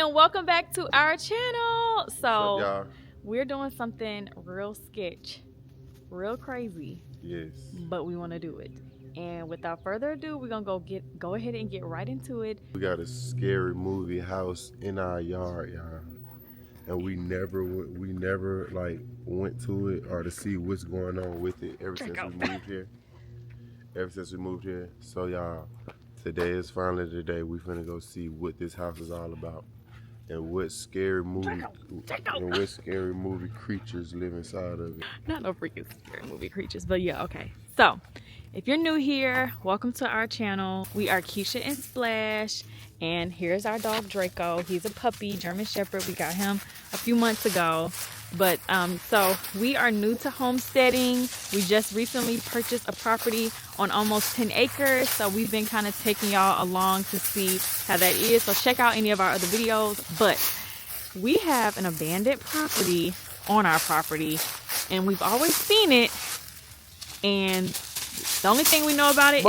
and welcome back to our channel. So What's up, y'all? we're doing something real sketch, real crazy. Yes. But we want to do it. And without further ado, we're gonna go ahead and get right into it. We got a scary movie house in our yard, y'all. And we never like went to it or to see what's going on with it ever since we moved here. So y'all, today is finally the day we finna go see what this house is all about. And what scary movie creatures live inside of it. Not no freaking scary movie creatures, but yeah, okay. So, if you're new here, welcome to our channel. We are Keesha and Splash, and here's our dog Draco. He's a puppy, German Shepherd. We got him a few months ago. But so we are new to homesteading. We just recently purchased a property on almost 10 acres. So we've been kind of taking y'all along to see how that is. So check out any of our other videos. But we have an abandoned property on our property, and we've always seen it. And the only thing we know about it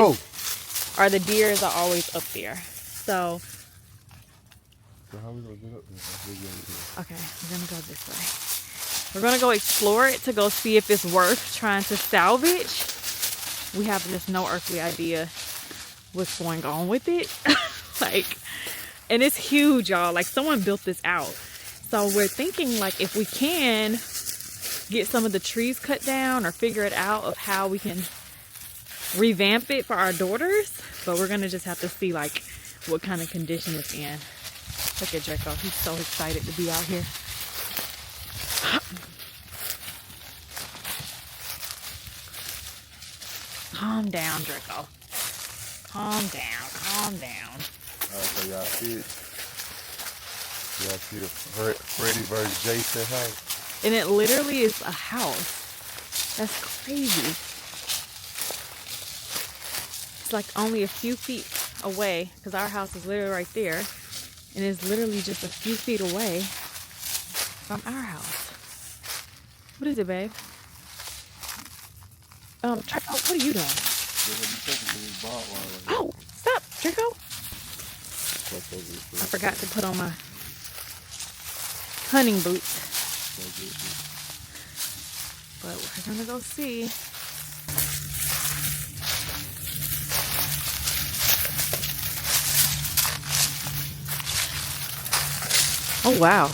are the deers are always up there. So how we gonna get up there? okay, we're gonna go this way. We're gonna go explore it to go see if it's worth trying to salvage. We have just no earthly idea what's going on with it. And it's huge, y'all. Like, someone built this out. So we're thinking, like, if we can get some of the trees cut down or figure it out of how we can revamp it for our daughters. But we're gonna just have to see, like, what kind of condition it's in. Look at Draco. He's so excited to be out here. Calm down, Draco. Calm down, calm down. Alright, so y'all see it? Y'all see the Freddy vs. Jason house? And it literally is a house. That's crazy. It's like only a few feet away, because our house is literally right there. And it's literally just a few feet away from our house. What is it, babe? Draco, what are you doing? Oh, stop, Draco. I forgot to put on my hunting boots. But we're gonna go see. Oh, wow.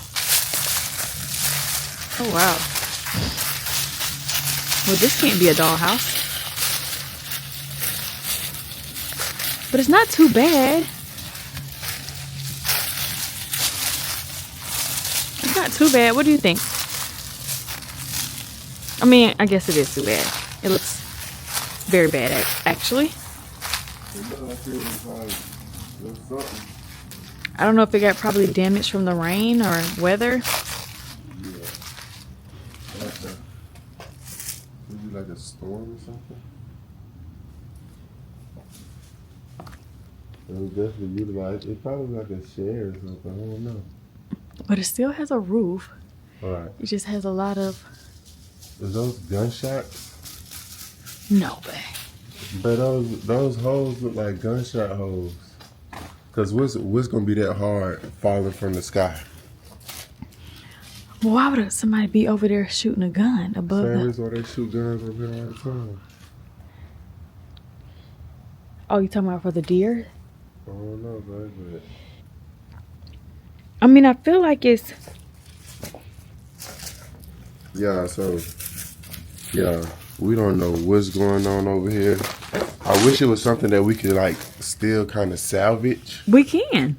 Oh, wow. Well, this can't be a dollhouse. But it's not too bad. It's not too bad. What do you think? I mean, I guess it is too bad. It looks very bad, actually. I don't know if it got probably damaged from the rain or weather. Like a storm or something? It was definitely utilized. It's probably like a shed or something. I don't know. But it still has a roof. Alright. It just has a lot of... Is those gunshots? No, babe. But those holes look like gunshot holes. Cause what's gonna be that hard falling from the sky? Well, why would somebody be over there shooting a gun above Same the... reason why they shoot guns over here all the time. Oh, you talking about for the deer? I don't know, but I mean, I feel like it's... yeah, so yeah, we don't know what's going on over here. I wish it was something that we could like still kind of salvage. We can.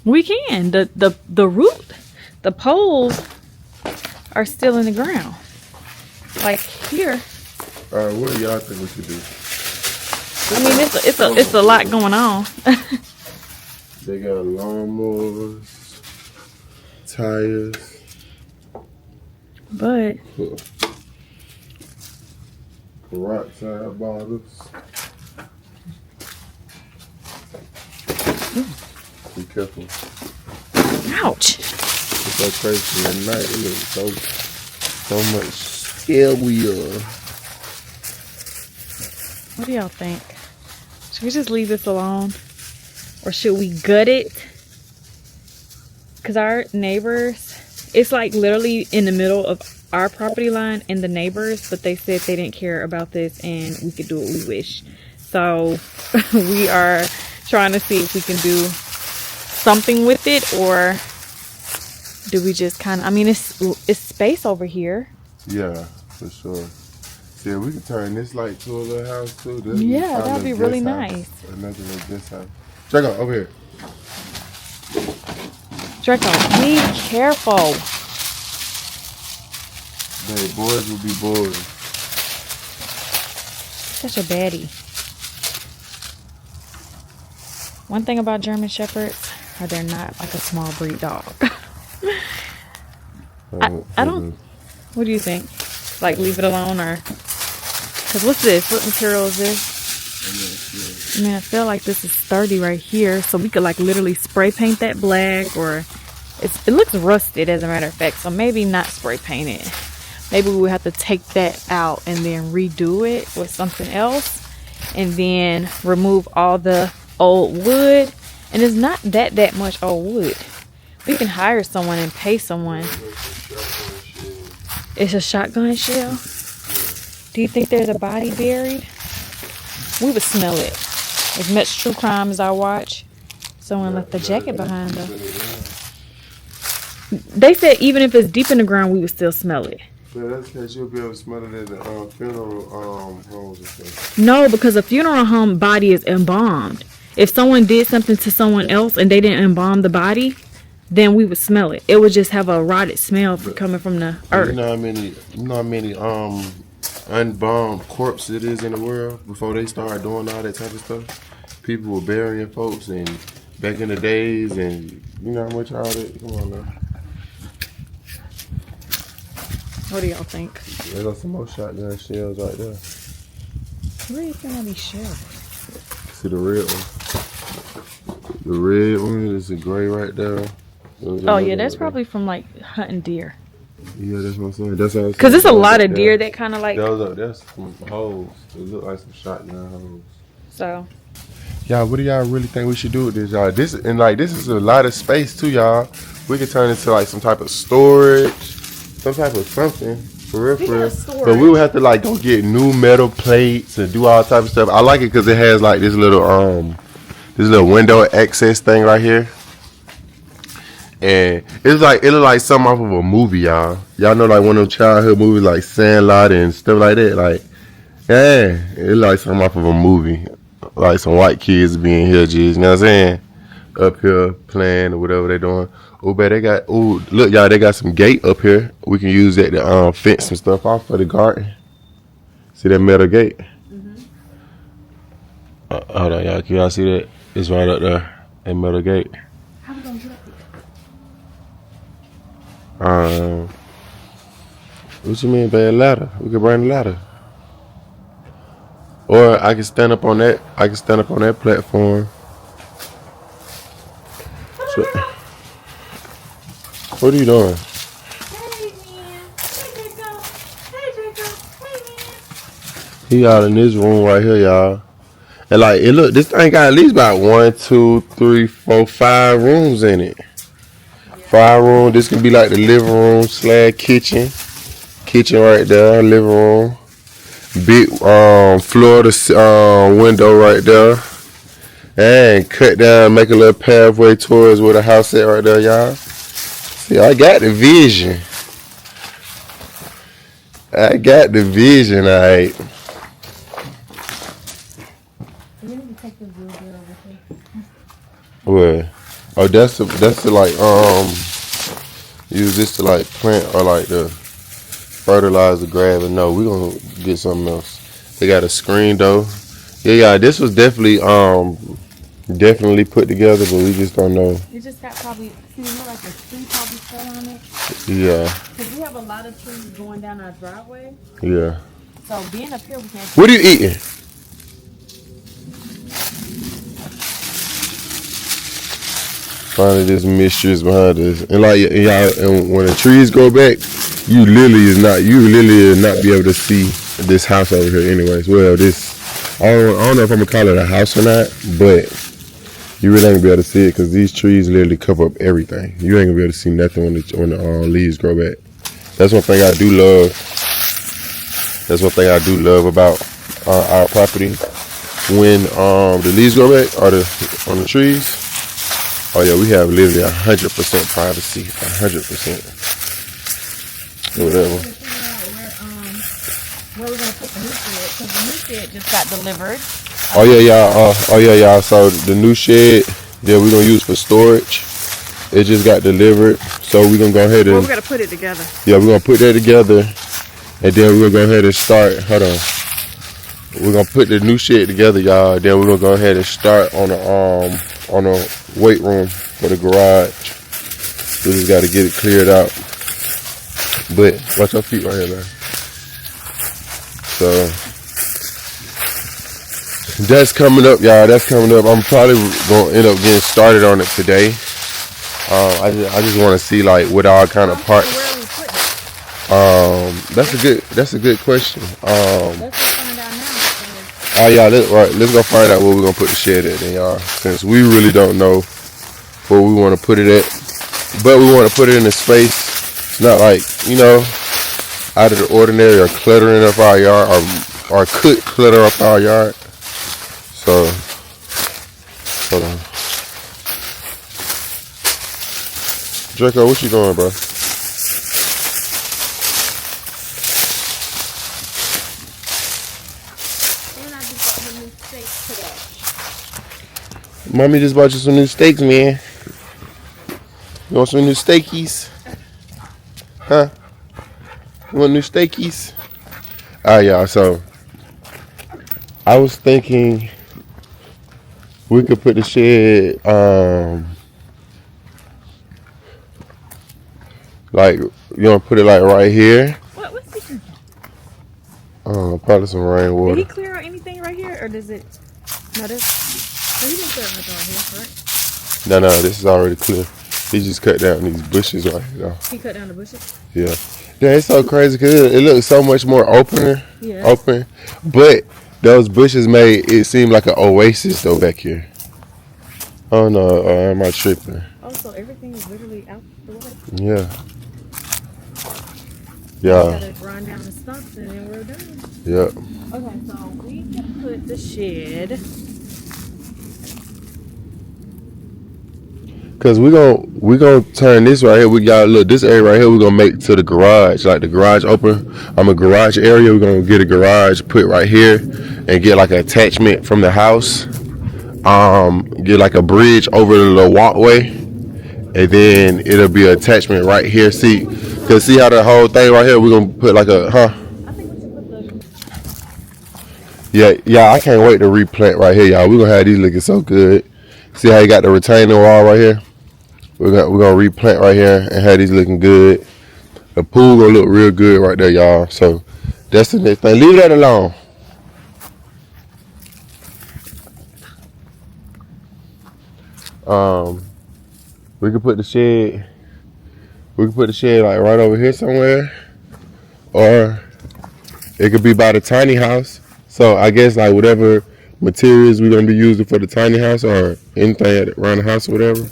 We can. The root, the poles are still in the ground. Like here. Alright, what do y'all think we should do? I mean, it's a lot going on. They got lawnmowers, tires, but peroxide bottles. Be careful. Ouch. It's so crazy at night. It looks so much scarier. What do y'all think? Should we just leave this alone? Or should we gut it because our neighbors, it's like literally in the middle of our property line and the neighbors, but they said they didn't care about this and we could do what we wish. So we are trying to see if we can do something with it, or do we just kind of, I mean, it's space over here. Yeah, for sure. See, we can turn this like to a little house too. This Yeah, that'd be really nice. Another little guest house. Check out over here. Draco, be careful. Hey, boys will be boys. Such a baddie. One thing about German Shepherds are they're not like a small breed dog. I don't. What do you think? Like leave it alone, or? Cause what's this? What material is this? I mean, I feel like this is sturdy right here, so we could like literally spray paint that black, or it looks rusted as a matter of fact. So maybe not spray paint it. Maybe we would have to take that out and then redo it with something else, and then remove all the old wood. And it's not that much old wood. We can hire someone and pay someone. It's a shotgun shell. Do you think there's a body buried? We would smell it. As much true crime as I watch, someone left the jacket behind her. They said even if it's deep in the ground, we would still smell it. Yeah, that's because you'll be able to smell it at the funeral homes and stuff. No, because a funeral home body is embalmed. If someone did something to someone else and they didn't embalm the body, then we would smell it. It would just have a rotted smell coming from the earth. You know how many unbombed corpses it is in the world before they started doing all that type of stuff? People were burying folks and back in the days, and you know how much all that. Come on now. What do y'all think? There go some more shotgun shells right there. Where is gonna be shells? See the red one? The red one is the gray right there. Oh yeah, that's probably from like hunting deer. Yeah, that's what I'm saying. That's what I was saying. Cause it's a lot of deer that kind of like. That's some holes. It look like some shotgun holes. So. Y'all, what do y'all really think we should do with this, y'all? This is a lot of space too, y'all. We could turn it into like some type of storage, some type of something. For real. But we would have to like go get new metal plates and do all type of stuff. I like it because it has like this little window access thing right here. And it look like something off of a movie, y'all. Y'all know like one of those childhood movies like Sandlot and stuff like that. Like, yeah, it like something off of a movie. Like some white kids being here, you know what I'm saying? Up here playing or whatever they doing. Look, y'all, they got some gate up here. We can use that to fence some stuff off for the garden. See that metal gate? Mm-hmm. Hold on, y'all. Can y'all see that? It's right up there. That metal gate. How we gonna get up here? What you mean by a ladder? We could bring a ladder. Or I can stand up on that. I can stand up on that platform. So, what are you doing? Hey man. Hey Draco. Hey Draco. Hey man. He out in this room right here, y'all. And like, this thing got at least about 1, 2, 3, 4, 5 rooms in it. 5 rooms. This could be like the living room / kitchen. Kitchen right there, living room. Big floor to window right there. And cut down, make a little pathway towards where the house at right there, y'all. See, I got the vision. Alright. You need to take the wheel over here. What? Oh, that's to like use this to like plant or like to fertilize the grass. But no, we gonna get something else. They got a screen though. Yeah, this was definitely put together, but we just don't know. It just got probably, see, it look like a tree probably fell on it. Yeah. Because we have a lot of trees going down our driveway. Yeah. So being up here, we can't. What are you eating? Finding this mistress behind us, and like y'all, and when the trees go back, you literally will not be able to see this house over here. Anyways, well, I don't know if I'm gonna call it a house or not, but You really ain't gonna be able to see it because these trees literally cover up everything. You ain't gonna be able to see nothing when the leaves grow back. That's one thing I do love. That's one thing I do love about our property. When the leaves grow back or on the trees, oh yeah, we have literally 100% privacy, 100%. Whatever. Where we're gonna put the new shed, because the new shed just got delivered. Oh yeah, y'all. So the new shed that we're gonna use for storage, it just got delivered. So we're gonna go ahead and we're gonna put it together. Yeah, we're gonna put that together, and then we're gonna go ahead and start. Hold on. We're gonna put the new shed together, y'all. Then we're gonna go ahead and start on a weight room for the garage. We just gotta get it cleared out. But watch your feet right here, man. So that's coming up, y'all. That's coming up. I'm probably gonna end up getting started on it today. I just want to see like what all kind of parts. That's a good question. Let's go find out now. Oh yeah, let's go find out where we're gonna put the shed at, then, y'all. Since we really don't know where we want to put it at, but we want to put it in a space. It's not like, out of the ordinary or cluttering up our yard or could clutter up our yard. So, hold on. Draco, what you doing, bro? And I just bought the new steaks today. Mommy just bought you some new steaks, man. You want some new steakies? Huh? You want new steakies? Alright, y'all, so I was thinking we could put the shed, like, you want to put it like right here? What's this? Probably some rainwater. Did he clear out anything right here, or does it? No, he didn't clear nothing right here, right? No, this is already clear. He just cut down these bushes right here. He cut down the bushes? Yeah. Yeah, it's so crazy because it looks so much more open. But those bushes made it seem like an oasis though back here. Oh no, am I tripping? Oh, so everything is literally out the way? Yeah. We gotta grind down the stumps and then we're done. Yeah. Okay, so we can put the shed. Cause we gonna turn this right here. We got look this area right here. We're gonna make to the garage, like the garage open. A garage area. We're gonna get a garage put right here, and get like an attachment from the house. Get like a bridge over the little walkway, and then it'll be an attachment right here. See how the whole thing right here. We're gonna put like a I think we should put the. Yeah. I can't wait to replant right here, y'all. We're gonna have these looking so good. See how you got the retaining wall right here? We're gonna replant right here and have these looking good. The pool gonna look real good right there, y'all. So that's the next thing. Leave that alone. We can put the shed. We can put the shed like right over here somewhere, or it could be by the tiny house. So I guess like whatever materials we're gonna be using for the tiny house or anything around the house or whatever.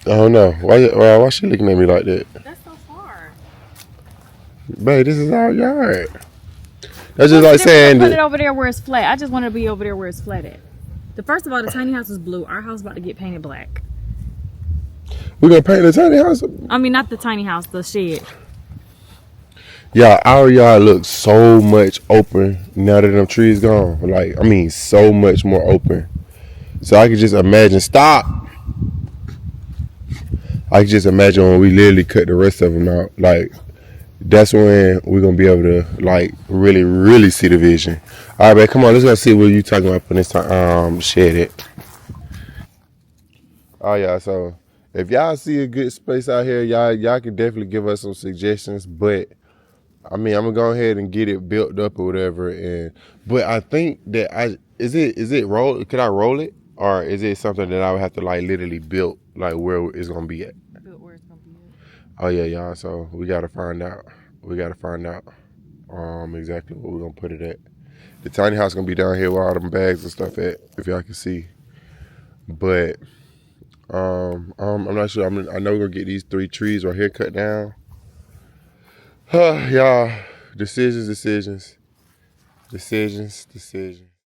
I don't know. Why she looking at me like that? That's so far. Babe, this is our yard. That's just like saying put it over there where it's flat. I just want to be over there where it's flat at. First of all, the tiny house is blue. Our house is about to get painted black. We're gonna paint the tiny house? I mean, not the tiny house, the shed. Yeah, our yard looks so much open now that them trees gone. Like, I mean, so much more open. So I could just imagine. Stop. I could just imagine when we literally cut the rest of them out. Like, that's when we're gonna be able to like really, really see the vision. All right, man, come on, let's go see what you talking about putting this shed at. Oh yeah, so if y'all see a good space out here, y'all can definitely give us some suggestions. But I mean, I'm gonna go ahead and get it built up or whatever. But I think that is it roll? Could I roll it, or is it something that I would have to like literally build like where it's gonna be at? Built where it's gonna be at. Oh yeah, y'all. So we gotta find out. Exactly where we're gonna put it at. The tiny house gonna be down here where all them bags and stuff at, if y'all can see. But I'm not sure. I know we're gonna get these 3 trees right here cut down. Y'all, decisions.